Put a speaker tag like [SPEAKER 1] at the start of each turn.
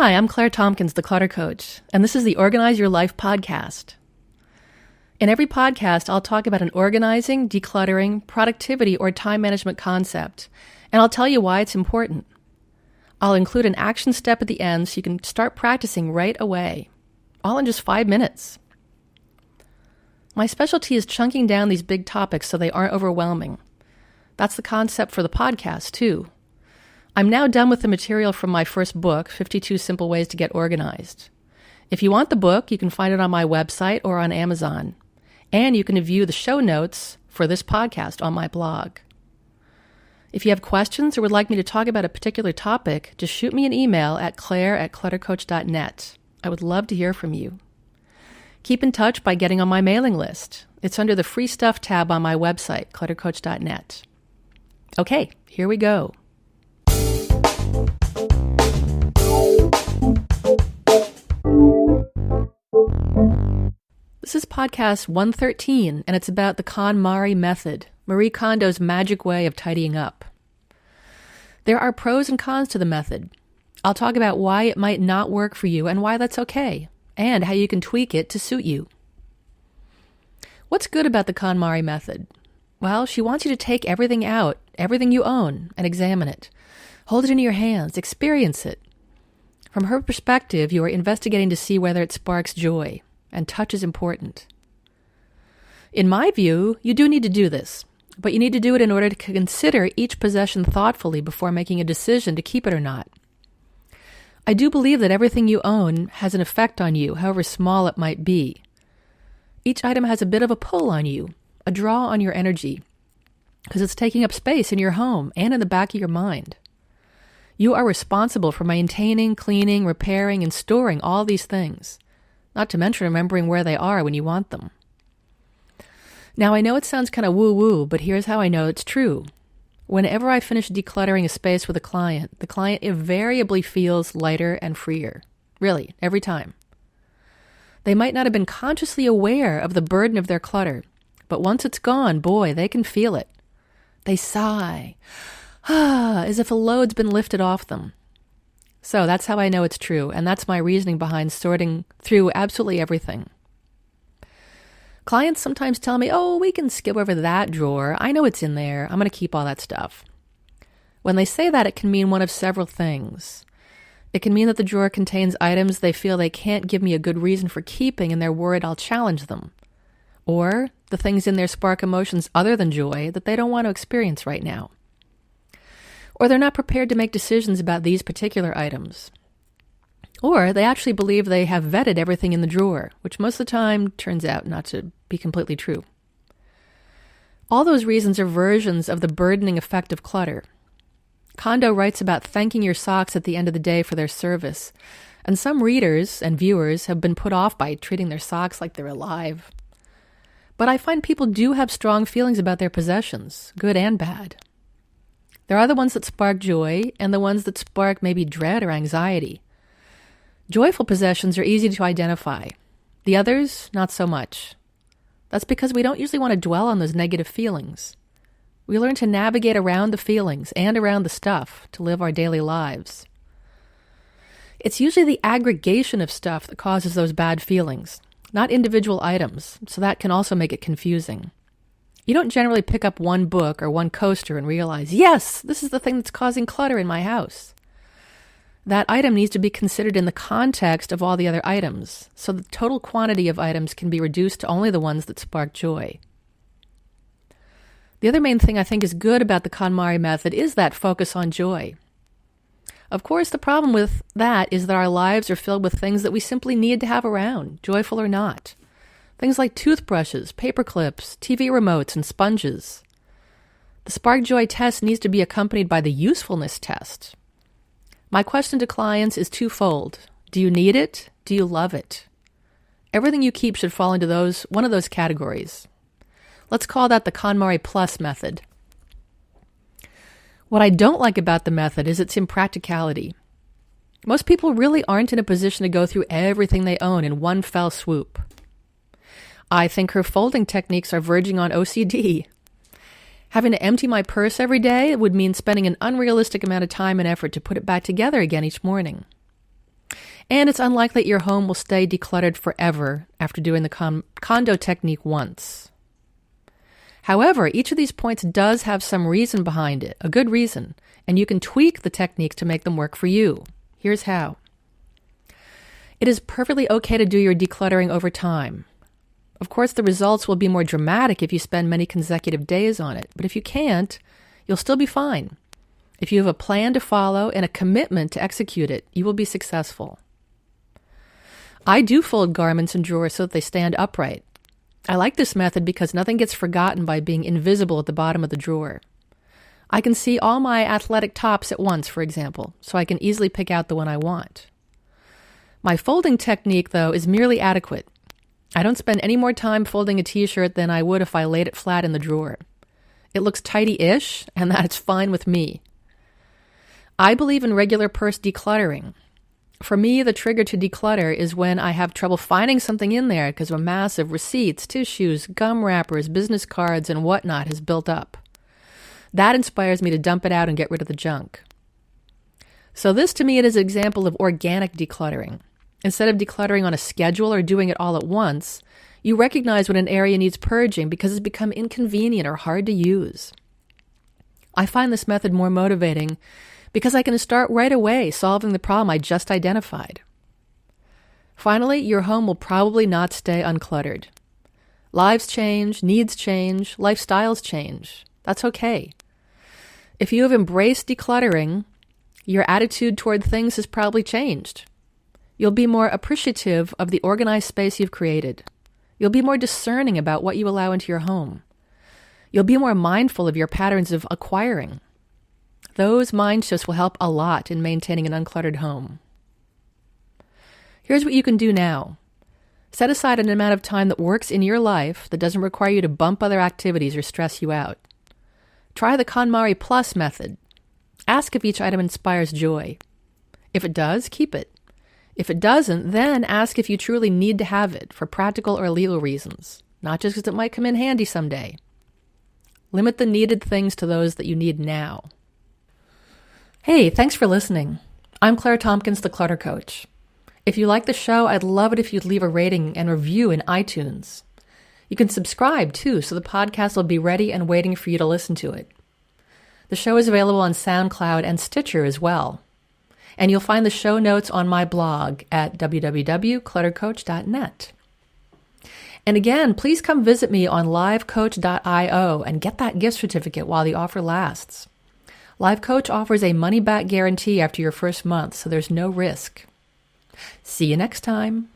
[SPEAKER 1] Hi, I'm Claire Tompkins, the Clutter Coach, and this is the Organize Your Life podcast. In every podcast, I'll talk about an organizing, decluttering, productivity, or time management concept, and I'll tell you why it's important. I'll include an action step at the end so you can start practicing right away, all in just 5 minutes. My specialty is chunking down these big topics so they aren't overwhelming. That's the concept for the podcast, too. I'm now done with the material from my first book, 52 Simple Ways to Get Organized. If you want the book, you can find it on my website or on Amazon. And you can view the show notes for this podcast on my blog. If you have questions or would like me to talk about a particular topic, just shoot me an email at claire@cluttercoach.net. I would love to hear from you. Keep in touch by getting on my mailing list. It's under the Free Stuff tab on my website, cluttercoach.net. Okay, here we go. This is podcast 113, and it's about the Konmari method, Marie Kondo's magic way of tidying up. There are pros and cons to the method. I'll talk about why it might not work for you and why that's okay, and how you can tweak it to suit you. What's good about the Konmari method? Well, she wants you to take everything out, everything you own, and examine it. Hold it in your hands, experience it. From her perspective, you are investigating to see whether it sparks joy, and touch is important. In my view, you do need to do this, but you need to do it in order to consider each possession thoughtfully before making a decision to keep it or not. I do believe that everything you own has an effect on you, however small it might be. Each item has a bit of a pull on you, a draw on your energy, because it's taking up space in your home and in the back of your mind. You are responsible for maintaining, cleaning, repairing, and storing all these things, not to mention remembering where they are when you want them. Now, I know it sounds kind of woo-woo, but here's how I know it's true. Whenever I finish decluttering a space with a client, the client invariably feels lighter and freer. Really, every time. They might not have been consciously aware of the burden of their clutter, but once it's gone, boy, they can feel it. They sigh, as if a load's been lifted off them. So that's how I know it's true, and that's my reasoning behind sorting through absolutely everything. Clients sometimes tell me, oh, we can skip over that drawer. I know it's in there. I'm going to keep all that stuff. When they say that, it can mean one of several things. It can mean that the drawer contains items they feel they can't give me a good reason for keeping, and they're worried I'll challenge them. Or the things in there spark emotions other than joy that they don't want to experience right now. Or they're not prepared to make decisions about these particular items. Or they actually believe they have vetted everything in the drawer, which most of the time turns out not to be completely true. All those reasons are versions of the burdening effect of clutter. Kondo writes about thanking your socks at the end of the day for their service, and some readers and viewers have been put off by treating their socks like they're alive. But I find people do have strong feelings about their possessions, good and bad. There are the ones that spark joy and the ones that spark maybe dread or anxiety. Joyful possessions are easy to identify. The others, not so much. That's because we don't usually want to dwell on those negative feelings. We learn to navigate around the feelings and around the stuff to live our daily lives. It's usually the aggregation of stuff that causes those bad feelings, not individual items, so that can also make it confusing. You don't generally pick up one book or one coaster and realize, yes, this is the thing that's causing clutter in my house. That item needs to be considered in the context of all the other items, so the total quantity of items can be reduced to only the ones that spark joy. The other main thing I think is good about the Konmari method is that focus on joy. Of course, the problem with that is that our lives are filled with things that we simply need to have around, joyful or not. Things like toothbrushes, paper clips, TV remotes, and sponges. The Spark Joy test needs to be accompanied by the usefulness test. My question to clients is twofold. Do you need it? Do you love it? Everything you keep should fall into one of those categories. Let's call that the KonMari Plus method. What I don't like about the method is its impracticality. Most people really aren't in a position to go through everything they own in one fell swoop. I think her folding techniques are verging on OCD. Having to empty my purse every day would mean spending an unrealistic amount of time and effort to put it back together again each morning. And it's unlikely your home will stay decluttered forever after doing the Kondo technique once. However, each of these points does have some reason behind it, a good reason, and you can tweak the techniques to make them work for you. Here's how. It is perfectly okay to do your decluttering over time. Of course, the results will be more dramatic if you spend many consecutive days on it, but if you can't, you'll still be fine. If you have a plan to follow and a commitment to execute it, you will be successful. I do fold garments and drawers so that they stand upright. I like this method because nothing gets forgotten by being invisible at the bottom of the drawer. I can see all my athletic tops at once, for example, so I can easily pick out the one I want. My folding technique, though, is merely adequate. I don't spend any more time folding a t-shirt than I would if I laid it flat in the drawer. It looks tidy-ish, and that's fine with me. I believe in regular purse decluttering. For me, the trigger to declutter is when I have trouble finding something in there because a mass of receipts, tissues, gum wrappers, business cards, and whatnot has built up. That inspires me to dump it out and get rid of the junk. So this, to me, it is an example of organic decluttering. Instead of decluttering on a schedule or doing it all at once, you recognize when an area needs purging because it's become inconvenient or hard to use. I find this method more motivating because I can start right away solving the problem I just identified. Finally, your home will probably not stay uncluttered. Lives change, needs change, lifestyles change. That's okay. If you have embraced decluttering, your attitude toward things has probably changed. You'll be more appreciative of the organized space you've created. You'll be more discerning about what you allow into your home. You'll be more mindful of your patterns of acquiring. Those mind shifts will help a lot in maintaining an uncluttered home. Here's what you can do now. Set aside an amount of time that works in your life that doesn't require you to bump other activities or stress you out. Try the Konmari Plus method. Ask if each item inspires joy. If it does, keep it. If it doesn't, then ask if you truly need to have it for practical or legal reasons, not just because it might come in handy someday. Limit the needed things to those that you need now. Hey, thanks for listening. I'm Claire Tompkins, the Clutter Coach. If you like the show, I'd love it if you'd leave a rating and review in iTunes. You can subscribe, too, so the podcast will be ready and waiting for you to listen to it. The show is available on SoundCloud and Stitcher as well. And you'll find the show notes on my blog at www.cluttercoach.net. And again, please come visit me on livecoach.io and get that gift certificate while the offer lasts. Live Coach offers a money-back guarantee after your first month, so there's no risk. See you next time.